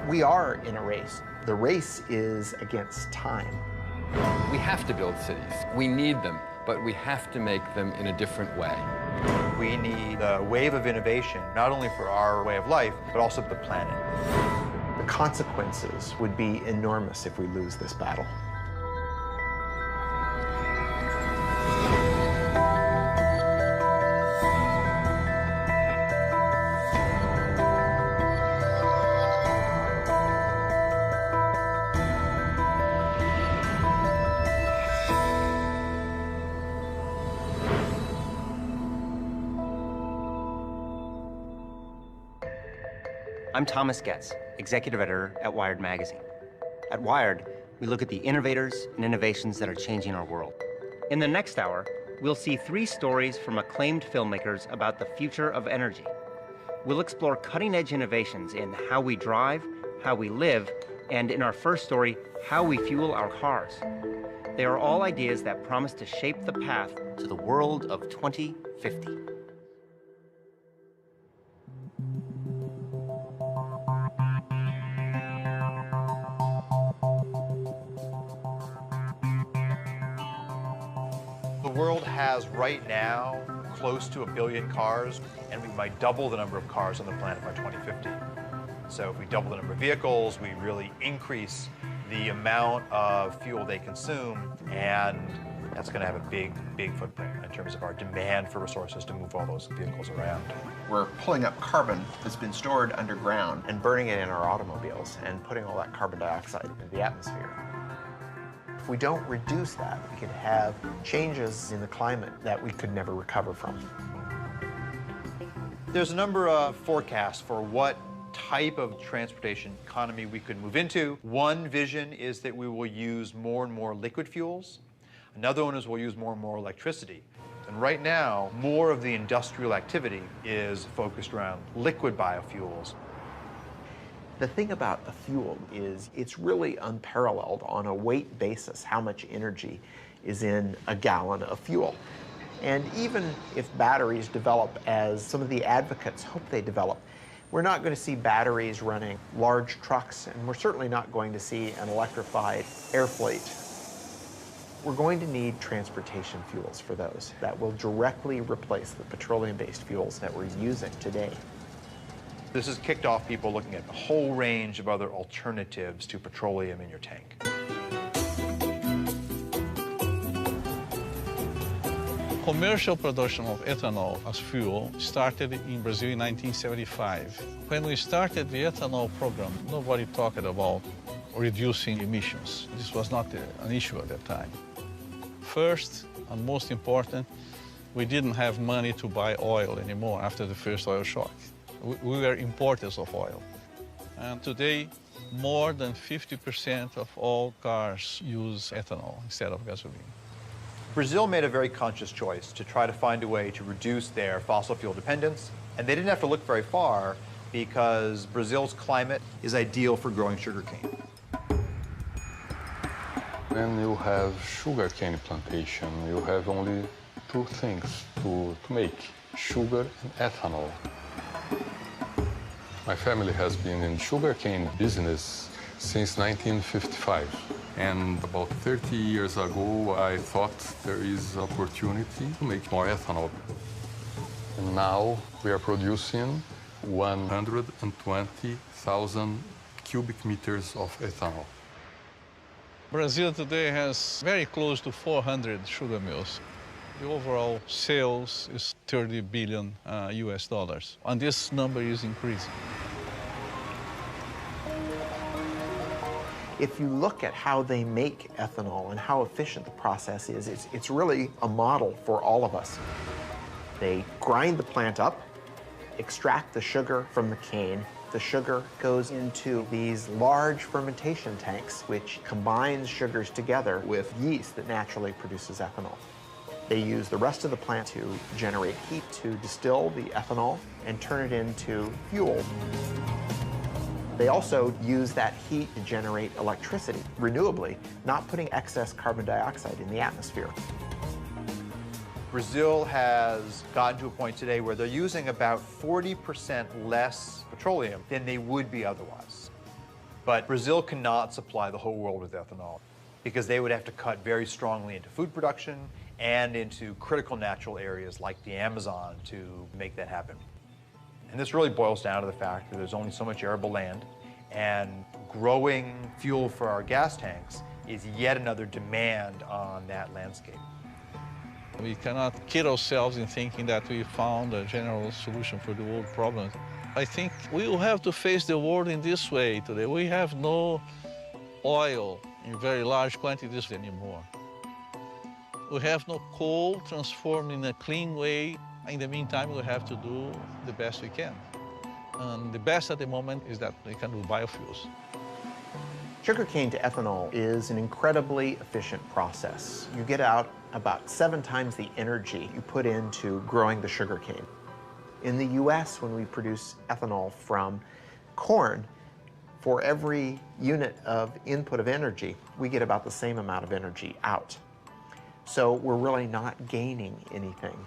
We are in a race. The race is against time. We have to build cities. We need them, but we have to make them in a different way. We need a wave of innovation, not only for our way of life, but also for the planet. The consequences would be enormous if we lose this battle. I'm Thomas Getz, executive editor at Wired magazine. At Wired, we look at the innovators and innovations that are changing our world. In the next hour, we'll see 3 stories from acclaimed filmmakers about the future of energy. We'll explore cutting-edge innovations in how we drive, how we live, and in our first story, how we fuel our cars. They are all ideas that promise to shape the path to the world of 2050. The world has right now close to 1 billion cars, and we might double the number of cars on the planet by 2050. So if we double the number of vehicles, we really increase the amount of fuel they consume, and that's going to have a big, big footprint in terms of our demand for resources to move all those vehicles around. We're pulling up carbon that's been stored underground and burning it in our automobiles and putting all that carbon dioxide into the atmosphere. If we don't reduce that, we could have changes in the climate that we could never recover from. There's a number of forecasts for what type of transportation economy we could move into. One vision is that we will use more and more liquid fuels. Another one is we'll use more and more electricity. And right now, more of the industrial activity is focused around liquid biofuels. The thing about a fuel is it's really unparalleled on a weight basis how much energy is in a gallon of fuel. And even if batteries develop as some of the advocates hope they develop, we're not going to see batteries running large trucks, and we're certainly not going to see an electrified air fleet. We're going to need transportation fuels for those that will directly replace the petroleum-based fuels that we're using today. This has kicked off people looking at a whole range of other alternatives to petroleum in your tank. Commercial production of ethanol as fuel started in Brazil in 1975. When we started the ethanol program, nobody talked about reducing emissions. This was not an issue at that time. First, and most important, we didn't have money to buy oil anymore after the first oil shock. We were importers of oil. And today, more than 50% of all cars use ethanol instead of gasoline. Brazil made a very conscious choice to try to find a way to reduce their fossil fuel dependence. And they didn't have to look very far because Brazil's climate is ideal for growing sugarcane. When you have sugarcane plantation, you have only 2 things to make, sugar and ethanol. My family has been in sugarcane business since 1955. And about 30 years ago, I thought there is opportunity to make more ethanol. And now we are producing 120,000 cubic meters of ethanol. Brazil today has very close to 400 sugar mills. The overall sales is $30 billion US dollars, and this number is increasing. If you look at how they make ethanol and how efficient the process is, it's really a model for all of us. They grind the plant up, extract the sugar from the cane. The sugar goes into these large fermentation tanks, which combines sugars together with yeast that naturally produces ethanol. They use the rest of the plant to generate heat to distill the ethanol and turn it into fuel. They also use that heat to generate electricity renewably, not putting excess carbon dioxide in the atmosphere. Brazil has gotten to a point today where they're using about 40% less petroleum than they would be otherwise. But Brazil cannot supply the whole world with ethanol because they would have to cut very strongly into food production and into critical natural areas like the Amazon to make that happen. And this really boils down to the fact that there's only so much arable land, and growing fuel for our gas tanks is yet another demand on that landscape. We cannot kid ourselves in thinking that we found a general solution for the world problems. I think we will have to face the world in this way today. We have no oil in very large quantities anymore. We have no coal transformed in a clean way. In the meantime, we have to do the best we can. And the best at the moment is that we can do biofuels. Sugarcane to ethanol is an incredibly efficient process. You get out about 7 times the energy you put into growing the sugarcane. In the US, when we produce ethanol from corn, for every unit of input of energy, we get about the same amount of energy out. So we're really not gaining anything.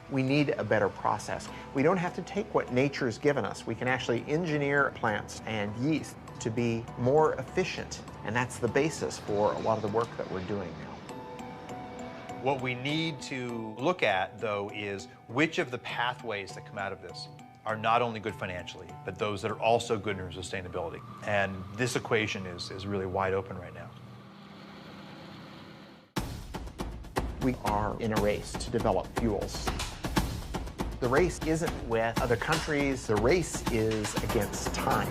We need a better process. We don't have to take what nature's given us. We can actually engineer plants and yeast to be more efficient, and that's the basis for a lot of the work that we're doing now. What we need to look at, though, is which of the pathways that come out of this are not only good financially, but those that are also good in sustainability. And this equation is really wide open right now. We are in a race to develop fuels. The race isn't with other countries, the race is against time.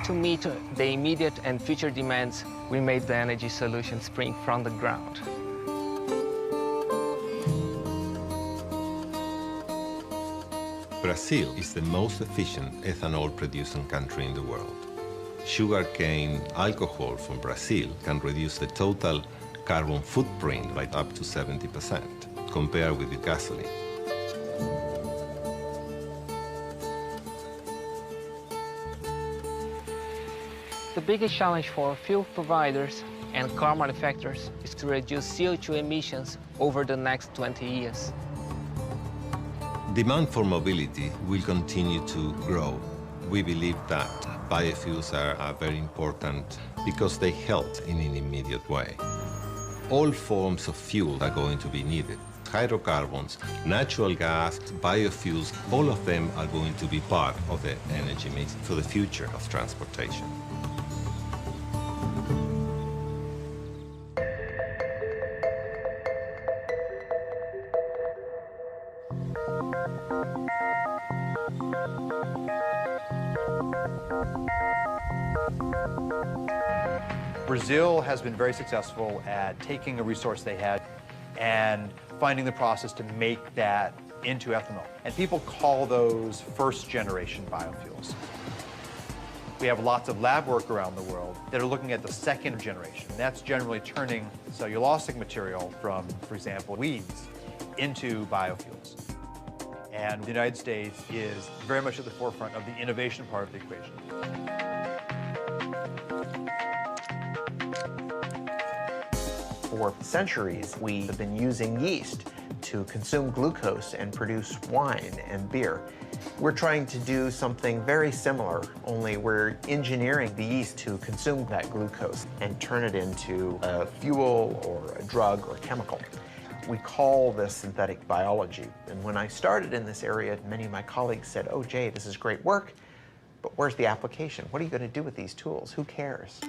To meet the immediate and future demands, we made the energy solution spring from the ground. Brazil is the most efficient ethanol-producing country in the world. Sugarcane alcohol from Brazil can reduce the total carbon footprint by up to 70% compared with the gasoline. The biggest challenge for fuel providers and car manufacturers is to reduce CO2 emissions over the next 20 years. Demand for mobility will continue to grow. We believe that biofuels are very important because they help in an immediate way. All forms of fuel are going to be needed. Hydrocarbons, natural gas, biofuels, all of them are going to be part of the energy mix for the future of transportation. Brazil has been very successful at taking a resource they had and finding the process to make that into ethanol. And people call those first-generation biofuels. We have lots of lab work around the world that are looking at the second generation. That's generally turning cellulosic material from, for example, weeds into biofuels. And the United States is very much at the forefront of the innovation part of the equation. For centuries, we have been using yeast to consume glucose and produce wine and beer. We're trying to do something very similar, only we're engineering the yeast to consume that glucose and turn it into a fuel or a drug or a chemical. We call this synthetic biology. And when I started in this area, many of my colleagues said, "Oh, Jay, this is great work, but where's the application? What are you going to do with these tools? Who cares?"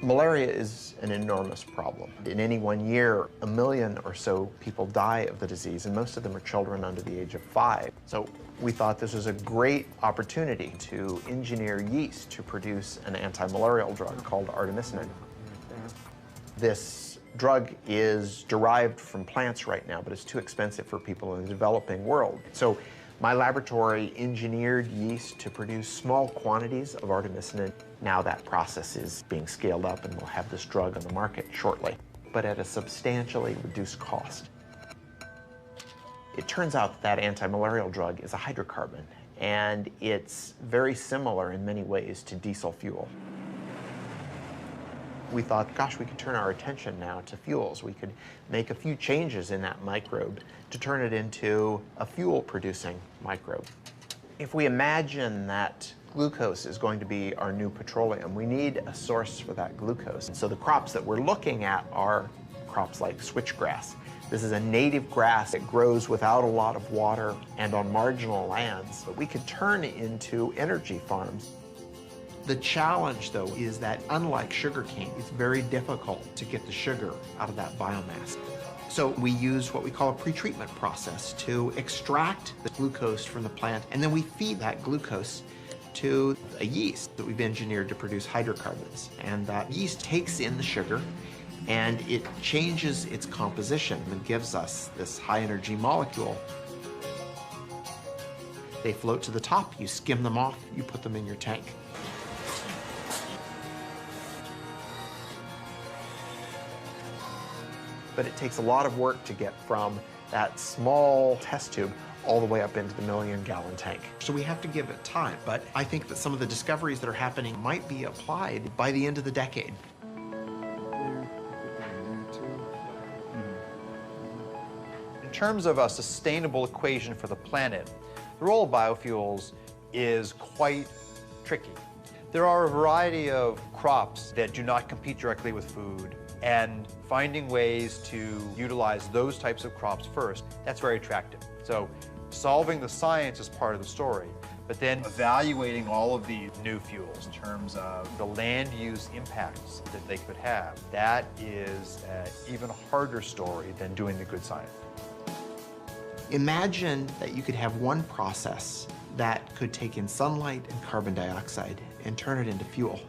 Malaria is an enormous problem. In any one year, 1 million or so people die of the disease, and most of them are children under the age of 5. So we thought this was a great opportunity to engineer yeast to produce an anti-malarial drug called artemisinin. This drug is derived from plants right now, but it's too expensive for people in the developing world. So my laboratory engineered yeast to produce small quantities of artemisinin. Now that process is being scaled up and we'll have this drug on the market shortly, but at a substantially reduced cost. It turns out that anti-malarial drug is a hydrocarbon, and it's very similar in many ways to diesel fuel. We thought, gosh, we could turn our attention now to fuels. We could make a few changes in that microbe to turn it into a fuel-producing microbe. If we imagine that glucose is going to be our new petroleum, we need a source for that glucose. And so the crops that we're looking at are crops like switchgrass. This is a native grass. It grows without a lot of water and on marginal lands, but we could turn into energy farms. The challenge, though, is that unlike sugarcane, it's very difficult to get the sugar out of that biomass. So we use what we call a pretreatment process to extract the glucose from the plant, and then we feed that glucose to a yeast that we've engineered to produce hydrocarbons. And that yeast takes in the sugar, and it changes its composition and gives us this high-energy molecule. They float to the top, you skim them off, you put them in your tank. But it takes a lot of work to get from that small test tube all the way up into the million-gallon tank. So we have to give it time, but I think that some of the discoveries that are happening might be applied by the end of the decade. In terms of a sustainable equation for the planet, the role of biofuels is quite tricky. There are a variety of crops that do not compete directly with food, and finding ways to utilize those types of crops first, that's very attractive. So solving the science is part of the story, but then evaluating all of these new fuels in terms of the land use impacts that they could have, that is an even harder story than doing the good science. Imagine that you could have one process that could take in sunlight and carbon dioxide and turn it into fuel.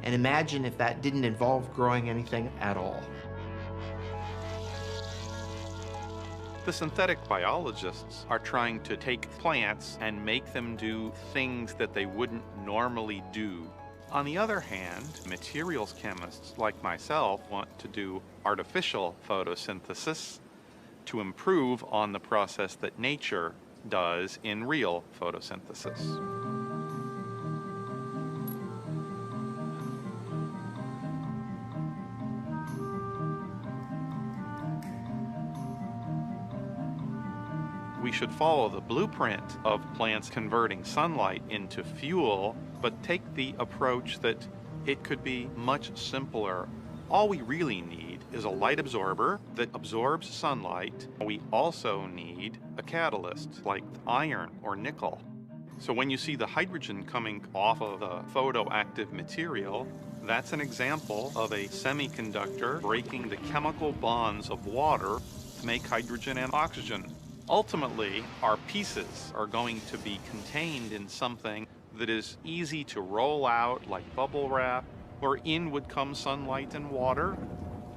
And imagine if that didn't involve growing anything at all. The synthetic biologists are trying to take plants and make them do things that they wouldn't normally do. On the other hand, materials chemists like myself want to do artificial photosynthesis to improve on the process that nature does in real photosynthesis. We should follow the blueprint of plants converting sunlight into fuel, but take the approach that it could be much simpler. All we really need is a light absorber that absorbs sunlight. We also need a catalyst like iron or nickel. So when you see the hydrogen coming off of the photoactive material, that's an example of a semiconductor breaking the chemical bonds of water to make hydrogen and oxygen. Ultimately, our pieces are going to be contained in something that is easy to roll out like bubble wrap, where in would come sunlight and water.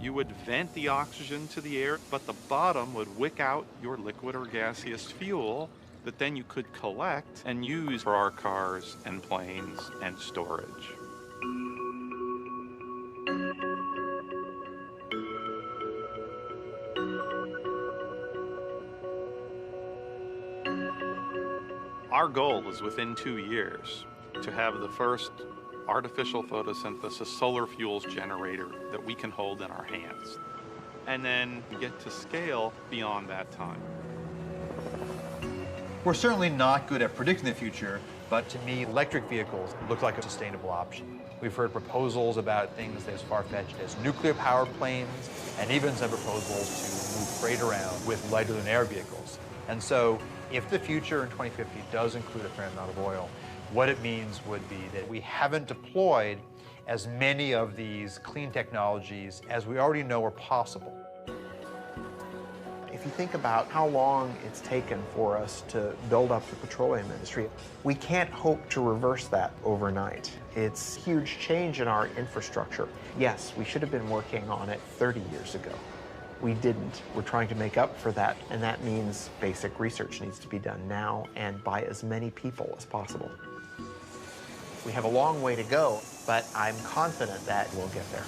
You would vent the oxygen to the air, but the bottom would wick out your liquid or gaseous fuel that then you could collect and use for our cars and planes and storage. Our goal is within 2 years to have the first artificial photosynthesis solar fuels generator that we can hold in our hands, and then get to scale beyond that time. We're certainly not good at predicting the future, but to me, electric vehicles look like a sustainable option. We've heard proposals about things as far-fetched as nuclear-powered planes, and even some proposals to move freight around with lighter-than-air vehicles. And so, if the future in 2050 does include a fair amount of oil, what it means would be that we haven't deployed as many of these clean technologies as we already know are possible. If you think about how long it's taken for us to build up the petroleum industry, we can't hope to reverse that overnight. It's a huge change in our infrastructure. Yes, we should have been working on it 30 years ago. We didn't. We're trying to make up for that, and that means basic research needs to be done now and by as many people as possible. We have a long way to go, but I'm confident that we'll get there.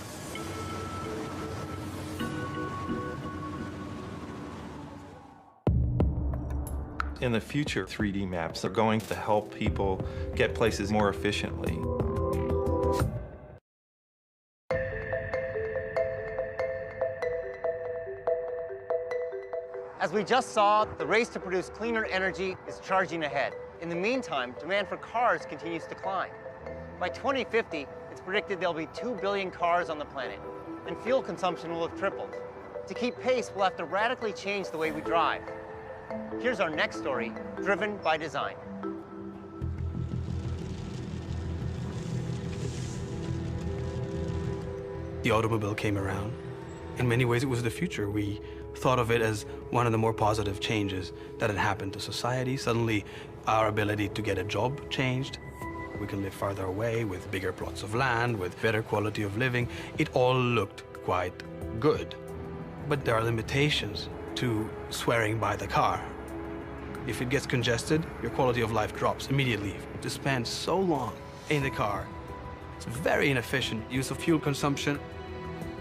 In the future, 3D maps are going to help people get places more efficiently. As we just saw, the race to produce cleaner energy is charging ahead. In the meantime, demand for cars continues to climb. By 2050, it's predicted there'll be 2 billion cars on the planet, and fuel consumption will have tripled. To keep pace, we'll have to radically change the way we drive. Here's our next story, Driven by Design. The automobile came around. In many ways, it was the future. We thought of it as one of the more positive changes that had happened to society. Suddenly, our ability to get a job changed. We can live farther away with bigger plots of land, with better quality of living. It all looked quite good. But there are limitations to swearing by the car. If it gets congested, your quality of life drops immediately. To spend so long in the car, it's very inefficient use of fuel consumption.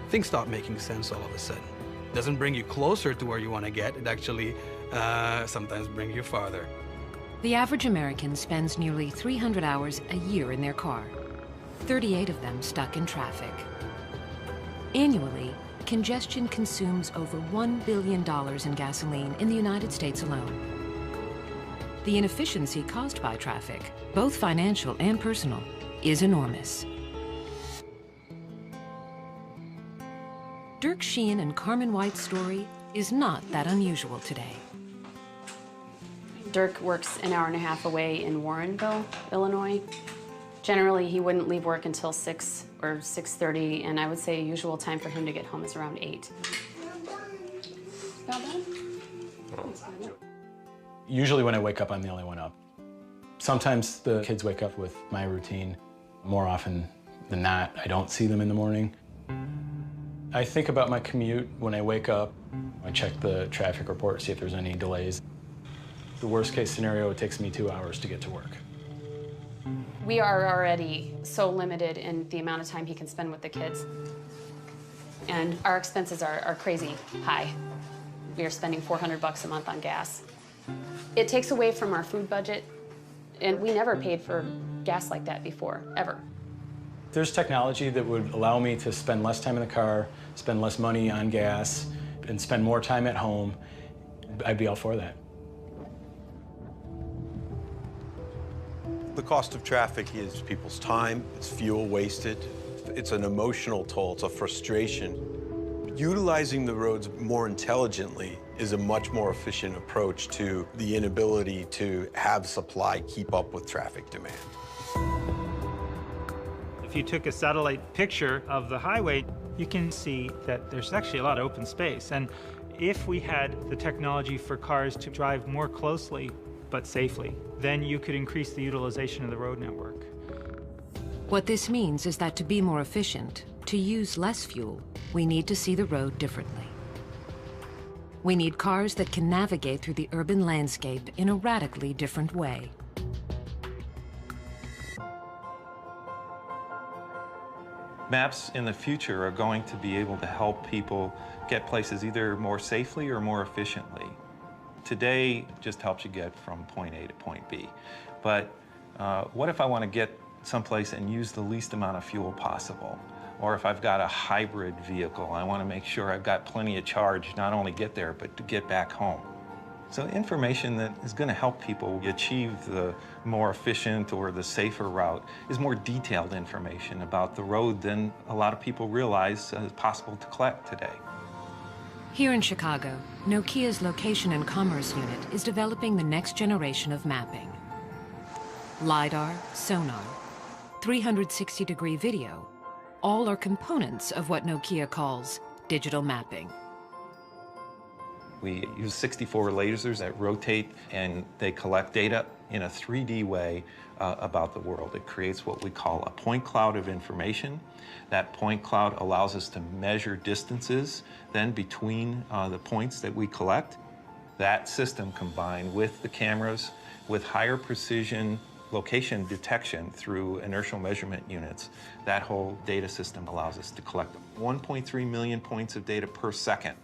Things start making sense all of a sudden. It doesn't bring you closer to where you want to get. It actually sometimes brings you farther. The average American spends nearly 300 hours a year in their car, 38 of them stuck in traffic. Annually, congestion consumes over $1 billion in gasoline in the United States alone. The inefficiency caused by traffic, both financial and personal, is enormous. Dirk Sheehan and Carmen White's story is not that unusual today. Dirk works an hour and a half away in Warrenville, Illinois. Generally, he wouldn't leave work until 6 or 6:30, and I would say a usual time for him to get home is around 8. Not bad? Usually when I wake up, I'm the only one up. Sometimes the kids wake up with my routine. More often than not, I don't see them in the morning. I think about my commute when I wake up. I check the traffic report, see if there's any delays. The worst case scenario, it takes me 2 hours to get to work. We are already so limited in the amount of time he can spend with the kids. And our expenses are crazy high. We are spending $400 a month on gas. It takes away from our food budget, and we never paid for gas like that before, ever. There's technology that would allow me to spend less time in the car, spend less money on gas, and spend more time at home. I'd be all for that. The cost of traffic is people's time, it's fuel wasted, it's an emotional toll, it's a frustration. Utilizing the roads more intelligently is a much more efficient approach to the inability to have supply keep up with traffic demand. If you took a satellite picture of the highway, you can see that there's actually a lot of open space. And if we had the technology for cars to drive more closely but safely, then you could increase the utilization of the road network. What this means is that to be more efficient, to use less fuel, we need to see the road differently. We need cars that can navigate through the urban landscape in a radically different way. Maps in the future are going to be able to help people get places either more safely or more efficiently. Today just helps you get from point A to point B. But what if I want to get someplace and use the least amount of fuel possible? Or if I've got a hybrid vehicle, I want to make sure I've got plenty of charge, not only get there, but to get back home. So information that is going to help people achieve the more efficient or the safer route is more detailed information about the road than a lot of people realize is possible to collect today. Here in Chicago, Nokia's Location and Commerce Unit is developing the next generation of mapping. LiDAR, sonar, 360-degree video, all are components of what Nokia calls digital mapping. We use 64 lasers that rotate and they collect data in a 3D way about the world. It creates what we call a point cloud of information. That point cloud allows us to measure distances then between the points that we collect. That system combined with the cameras with higher precision location detection through inertial measurement units, that whole data system allows us to collect 1.3 million points of data per second.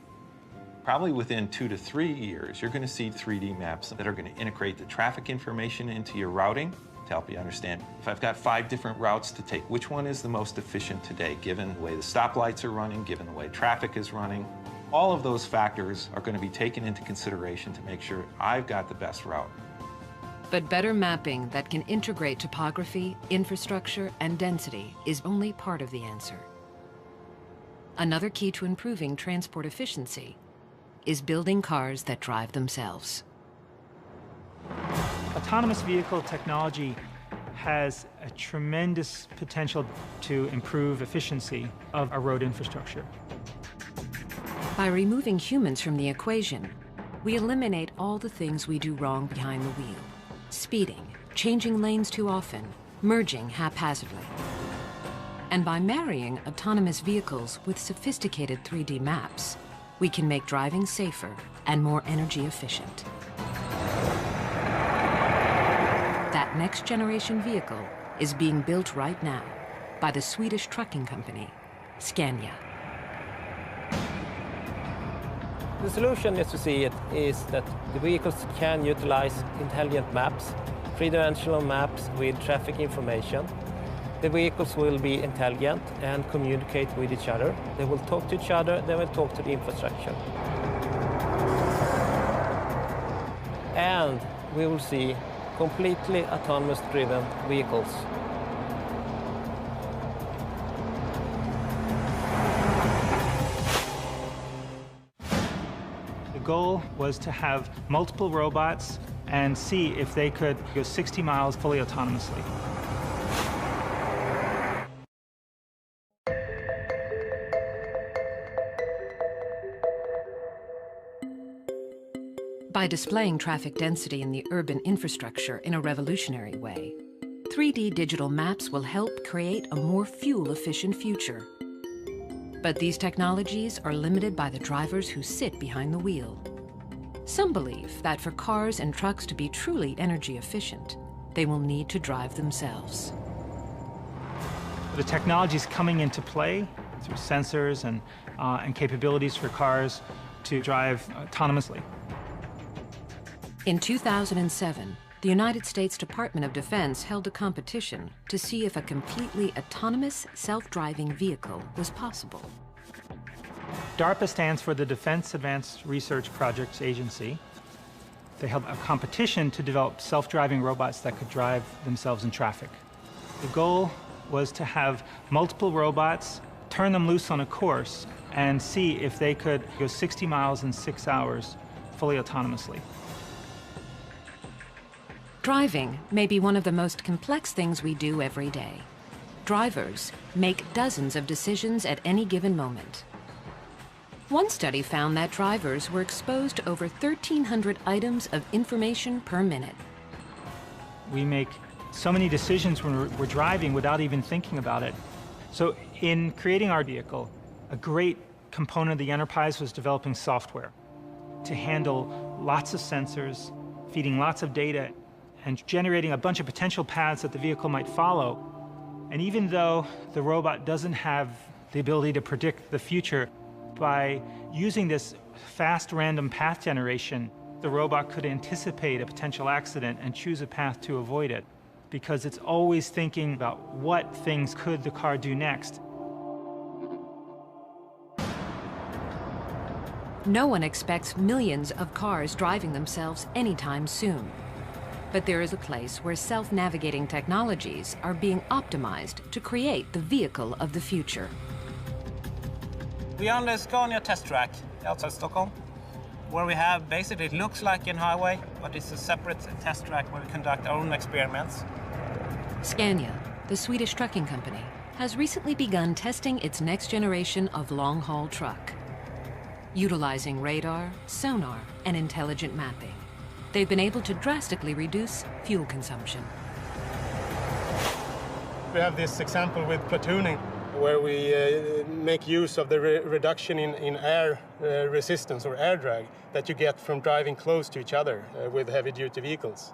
Probably within 2 to 3 years, you're going to see 3D maps that are going to integrate the traffic information into your routing to help you understand. If I've got 5 different routes to take, which one is the most efficient today, given the way the stoplights are running, given the way traffic is running? All of those factors are going to be taken into consideration to make sure I've got the best route. But better mapping that can integrate topography, infrastructure, and density is only part of the answer. Another key to improving transport efficiency is building cars that drive themselves. Autonomous vehicle technology has a tremendous potential to improve efficiency of our road infrastructure. By removing humans from the equation, we eliminate all the things we do wrong behind the wheel. Speeding, changing lanes too often, merging haphazardly. And by marrying autonomous vehicles with sophisticated 3D maps, we can make driving safer and more energy efficient. That next generation vehicle is being built right now by the Swedish trucking company, Scania. The solution, as you see it, is that the vehicles can utilize intelligent maps, three-dimensional maps with traffic information. The vehicles will be intelligent and communicate with each other. They will talk to each other, they will talk to the infrastructure. And we will see completely autonomous driven vehicles. The goal was to have multiple robots and see if they could go 60 miles fully autonomously. By displaying traffic density in the urban infrastructure in a revolutionary way, 3D digital maps will help create a more fuel-efficient future. But these technologies are limited by the drivers who sit behind the wheel. Some believe that for cars and trucks to be truly energy efficient, they will need to drive themselves. The technology is coming into play through sensors and capabilities for cars to drive autonomously. In 2007, the United States Department of Defense held a competition to see if a completely autonomous self-driving vehicle was possible. DARPA stands for the Defense Advanced Research Projects Agency. They held a competition to develop self-driving robots that could drive themselves in traffic. The goal was to have multiple robots, turn them loose on a course, and see if they could go 60 miles in 6 hours fully autonomously. Driving may be one of the most complex things we do every day. Drivers make dozens of decisions at any given moment. One study found that drivers were exposed to over 1,300 items of information per minute. We make so many decisions when we're driving without even thinking about it. So in creating our vehicle, a great component of the enterprise was developing software to handle lots of sensors, feeding lots of data, and generating a bunch of potential paths that the vehicle might follow. And even though the robot doesn't have the ability to predict the future, by using this fast random path generation, the robot could anticipate a potential accident and choose a path to avoid it, because it's always thinking about what things could the car do next. No one expects millions of cars driving themselves anytime soon. But there is a place where self-navigating technologies are being optimized to create the vehicle of the future. We are on the Scania test track outside Stockholm, where we have basically, it looks like a highway, but it's a separate test track where we conduct our own experiments. Scania, the Swedish trucking company, has recently begun testing its next generation of long-haul truck. Utilizing radar, sonar, and intelligent mapping, they've been able to drastically reduce fuel consumption. We have this example with platooning, where we make use of the reduction in air resistance or air drag that you get from driving close to each other with heavy-duty vehicles.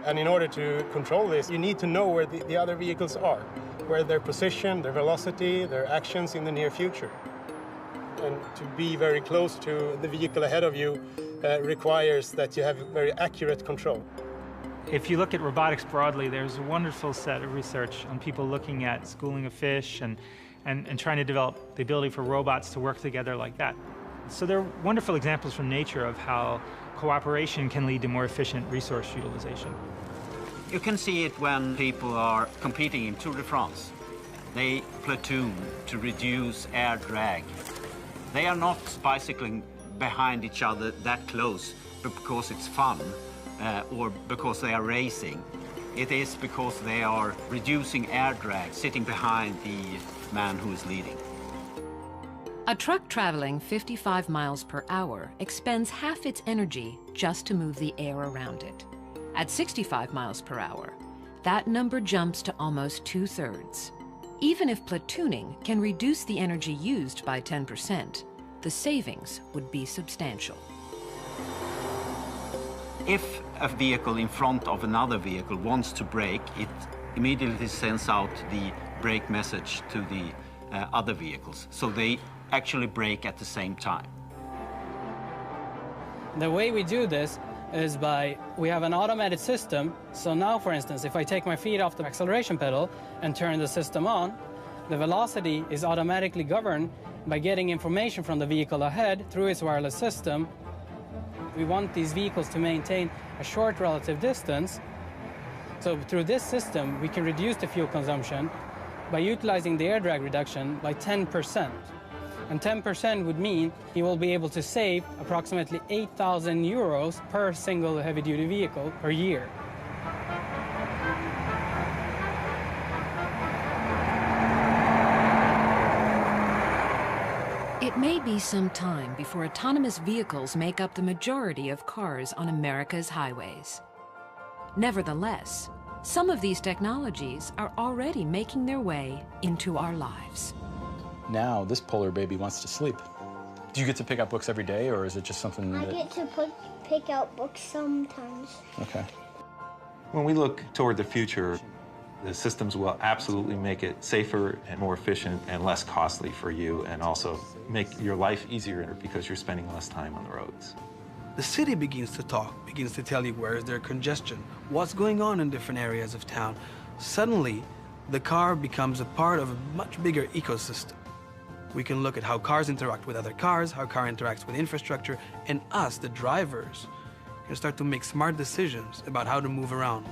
And in order to control this, you need to know where the other vehicles are, where their position, their velocity, their actions in the near future. And to be very close to the vehicle ahead of you requires that you have very accurate control. If you look at robotics broadly, there's a wonderful set of research on people looking at schooling of fish and and trying to develop the ability for robots to work together like that. So they're wonderful examples from nature of how cooperation can lead to more efficient resource utilization. You can see it when people are competing in Tour de France. They platoon to reduce air drag. They are not bicycling behind each other that close because it's fun or because they are racing. It is because they are reducing air drag, sitting behind the man who is leading. A truck traveling 55 miles per hour expends half its energy just to move the air around it. At 65 miles per hour, that number jumps to almost 2/3. Even if platooning can reduce the energy used by 10%, the savings would be substantial. If a vehicle in front of another vehicle wants to brake, it immediately sends out the brake message to the other vehicles, so they actually brake at the same time. The way we do this is we have an automated system. So now, for instance, if I take my feet off the acceleration pedal and turn the system on, the velocity is automatically governed by getting information from the vehicle ahead through its wireless system. We want these vehicles to maintain a short relative distance. So through this system, we can reduce the fuel consumption by utilizing the air drag reduction by 10%. And 10% would mean you will be able to save approximately 8,000 euros per single heavy-duty vehicle per year. It may be some time before autonomous vehicles make up the majority of cars on America's highways. Nevertheless, some of these technologies are already making their way into our lives. Now, this polar baby wants to sleep. Do you get to pick up books every day, or is it just something that... I get to pick out books sometimes. Okay. When we look toward the future, the systems will absolutely make it safer and more efficient and less costly for you, and also make your life easier because you're spending less time on the roads. The city begins to talk, begins to tell you where is there congestion, what's going on in different areas of town. Suddenly, the car becomes a part of a much bigger ecosystem. We can look at how cars interact with other cars, how car interacts with infrastructure, and us, the drivers, can start to make smart decisions about how to move around.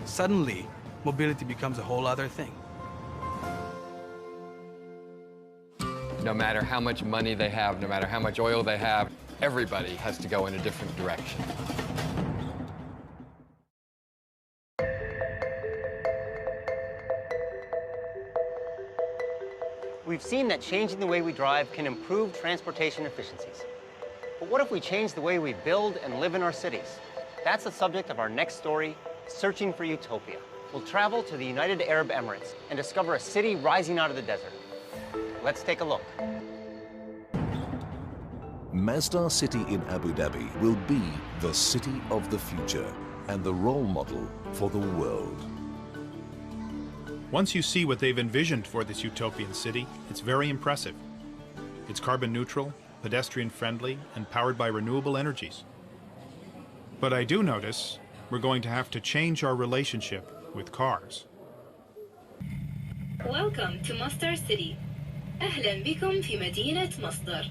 Suddenly, mobility becomes a whole other thing. No matter how much money they have, no matter how much oil they have, everybody has to go in a different direction. We've seen that changing the way we drive can improve transportation efficiencies. But what if we change the way we build and live in our cities? That's the subject of our next story, Searching for Utopia. We'll travel to the United Arab Emirates and discover a city rising out of the desert. Let's take a look. Masdar City in Abu Dhabi will be the city of the future and the role model for the world. Once you see what they've envisioned for this utopian city, it's very impressive. It's carbon neutral, pedestrian friendly, and powered by renewable energies. But I do notice we're going to have to change our relationship with cars. Welcome to Masdar City. أهلا بكم في مدينة مصدر.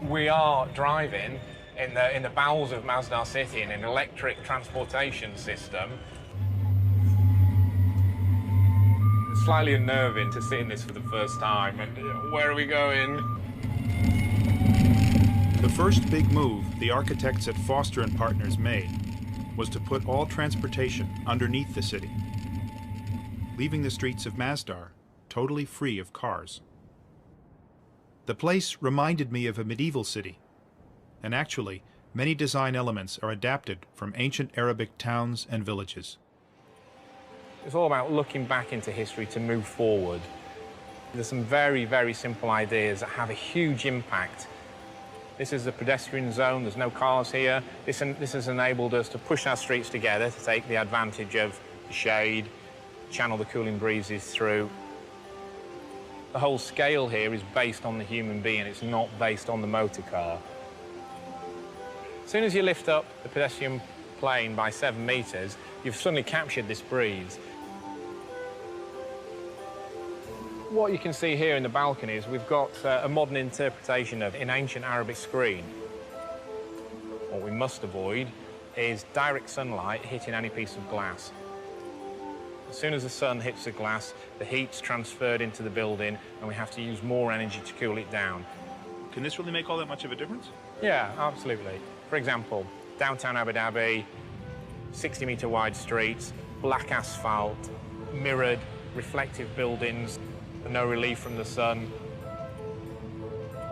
We are driving in the bowels of Masdar City in an electric transportation system. It's slightly unnerving to sit in this for the first time. And where are we going? The first big move the architects at Foster and Partners made was to put all transportation underneath the city, leaving the streets of Masdar totally free of cars. The place reminded me of a medieval city, and actually, many design elements are adapted from ancient Arabic towns and villages. It's all about looking back into history to move forward. There's some very, very simple ideas that have a huge impact. This is a pedestrian zone, there's no cars here. This has enabled us to push our streets together to take the advantage of the shade, channel the cooling breezes through. The whole scale here is based on the human being, it's not based on the motor car. As soon as you lift up the pedestrian plane by 7 meters, you've suddenly captured this breeze. What you can see here in the balcony is we've got a modern interpretation of an ancient Arabic screen. What we must avoid is direct sunlight hitting any piece of glass. As soon as the sun hits the glass, the heat's transferred into the building and we have to use more energy to cool it down. Can this really make all that much of a difference? Yeah, absolutely. For example, downtown Abu Dhabi, 60-metre wide streets, black asphalt, mirrored, reflective buildings, no relief from the sun.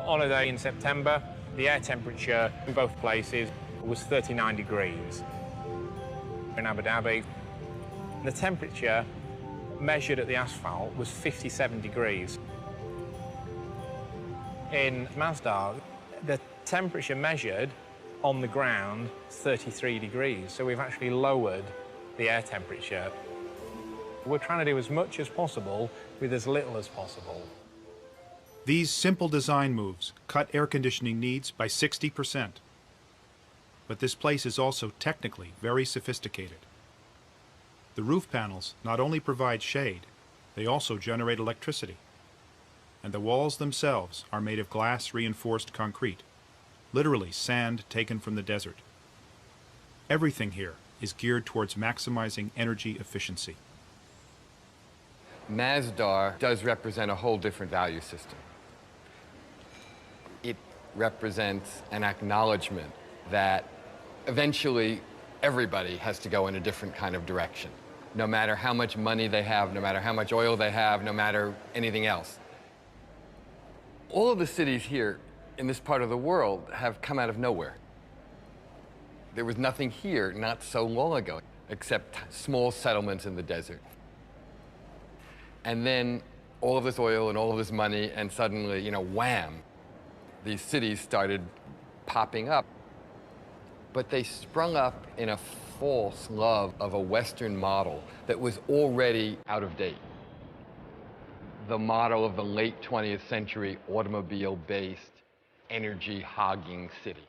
On a day in September, the air temperature in both places was 39 degrees. In Abu Dhabi, the temperature measured at the asphalt was 57 degrees. In Masdar, the temperature measured on the ground is 33 degrees, so we've actually lowered the air temperature. We're trying to do as much as possible with as little as possible. These simple design moves cut air conditioning needs by 60%. But this place is also technically very sophisticated. The roof panels not only provide shade, they also generate electricity. And the walls themselves are made of glass-reinforced concrete, literally sand taken from the desert. Everything here is geared towards maximizing energy efficiency. Masdar does represent a whole different value system. It represents an acknowledgement that eventually everybody has to go in a different kind of direction. No matter how much money they have, no matter how much oil they have, no matter anything else. All of the cities here in this part of the world have come out of nowhere. There was nothing here not so long ago, except small settlements in the desert. And then all of this oil and all of this money, and suddenly, you know, wham, these cities started popping up. But they sprung up in a false love of a Western model that was already out of date. The model of the late 20th century automobile-based, energy-hogging city.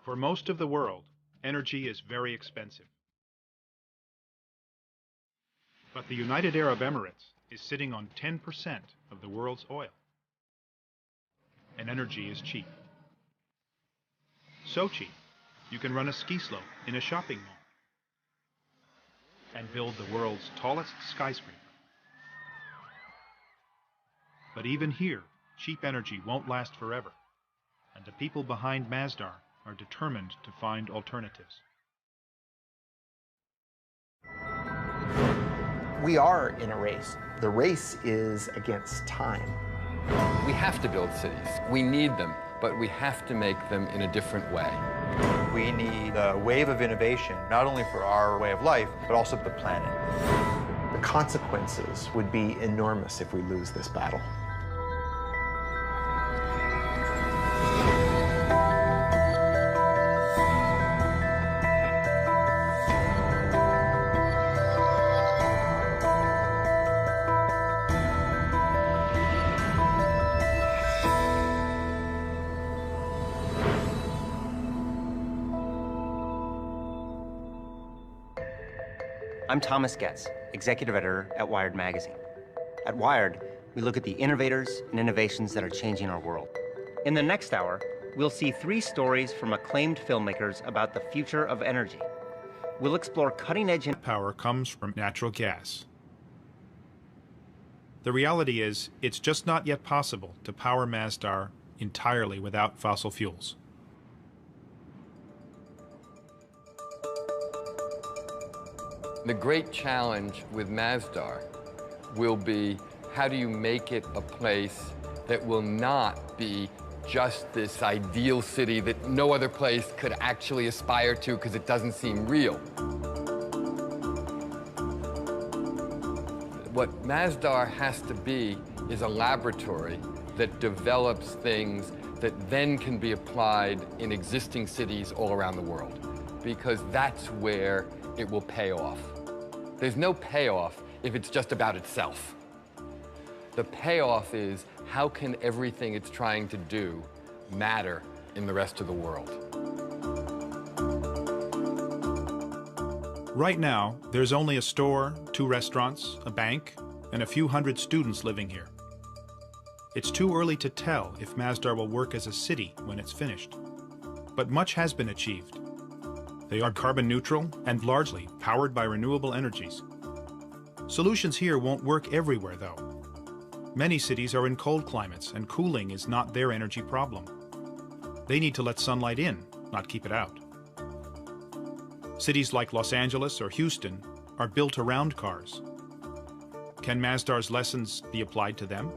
For most of the world, energy is very expensive. But the United Arab Emirates is sitting on 10% of the world's oil. And energy is cheap. So cheap, you can run a ski slope in a shopping mall and build the world's tallest skyscraper. But even here, cheap energy won't last forever, and the people behind Masdar are determined to find alternatives. We are in a race. The race is against time. We have to build cities. We need them, but we have to make them in a different way. We need a wave of innovation, not only for our way of life, but also the planet. The consequences would be enormous if we lose this battle. I'm Thomas Getz, executive editor at Wired magazine. At Wired, we look at the innovators and innovations that are changing our world. In the next hour, we'll see 3 stories from acclaimed filmmakers about the future of energy. We'll explore cutting-edge power comes from natural gas. The reality is, it's just not yet possible to power Masdar entirely without fossil fuels. The great challenge with Masdar will be, how do you make it a place that will not be just this ideal city that no other place could actually aspire to because it doesn't seem real? What Masdar has to be is a laboratory that develops things that then can be applied in existing cities all around the world, because that's where it will pay off. There's no payoff if it's just about itself. The payoff is, how can everything it's trying to do matter in the rest of the world. Right now, there's only a store, 2 restaurants, a bank, and a few hundred students living here. It's too early to tell if Masdar will work as a city when it's finished. But much has been achieved. They are carbon neutral and largely powered by renewable energies. Solutions here won't work everywhere, though. Many cities are in cold climates, and cooling is not their energy problem. They need to let sunlight in, not keep it out. Cities like Los Angeles or Houston are built around cars. Can Masdar's lessons be applied to them?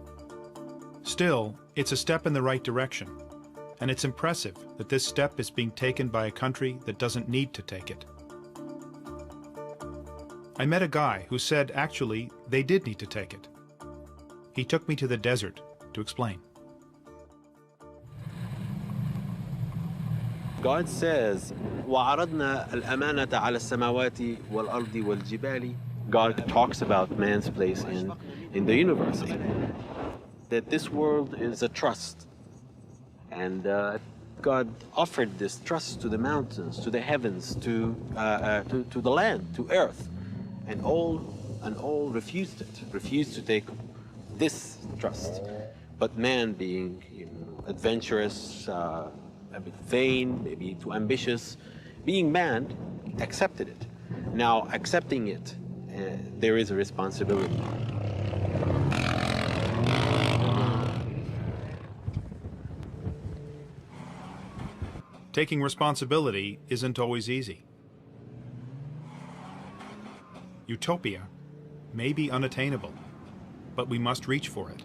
Still, it's a step in the right direction, and it's impressive that this step is being taken by a country that doesn't need to take it. I met a guy who said actually they did need to take it. He took me to the desert to explain. God says, وَعَرَضْنَا الْأَمَانَةَ عَلَى السَّمَاوَاتِ وَالْأَرْضِ وَالْجِبَالِ. God talks about man's place in the universe, that this world is a trust. And God offered this trust to the mountains, to the heavens, to the land, to earth. And all refused it, refused to take this trust. But man, being adventurous, a bit vain, maybe too ambitious, being man, accepted it. Now, accepting it, there is a responsibility. Taking responsibility isn't always easy. Utopia may be unattainable, but we must reach for it.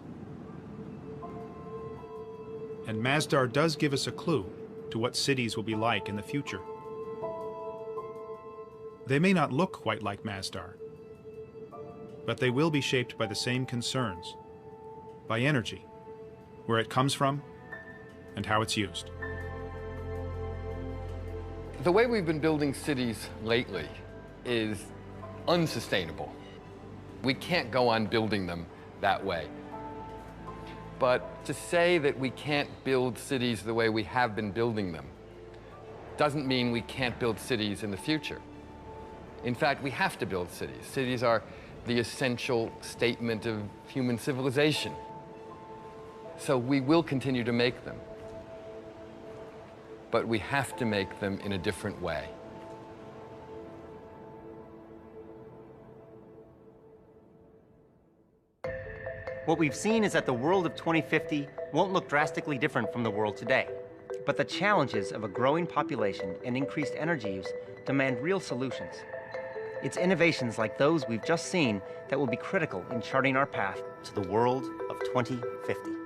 And Masdar does give us a clue to what cities will be like in the future. They may not look quite like Masdar, but they will be shaped by the same concerns, by energy, where it comes from, and how it's used. The way we've been building cities lately is unsustainable. We can't go on building them that way. But to say that we can't build cities the way we have been building them doesn't mean we can't build cities in the future. In fact, we have to build cities. Cities are the essential statement of human civilization. So we will continue to make them. But we have to make them in a different way. What we've seen is that the world of 2050 won't look drastically different from the world today. But the challenges of a growing population and increased energy use demand real solutions. It's innovations like those we've just seen that will be critical in charting our path to the world of 2050.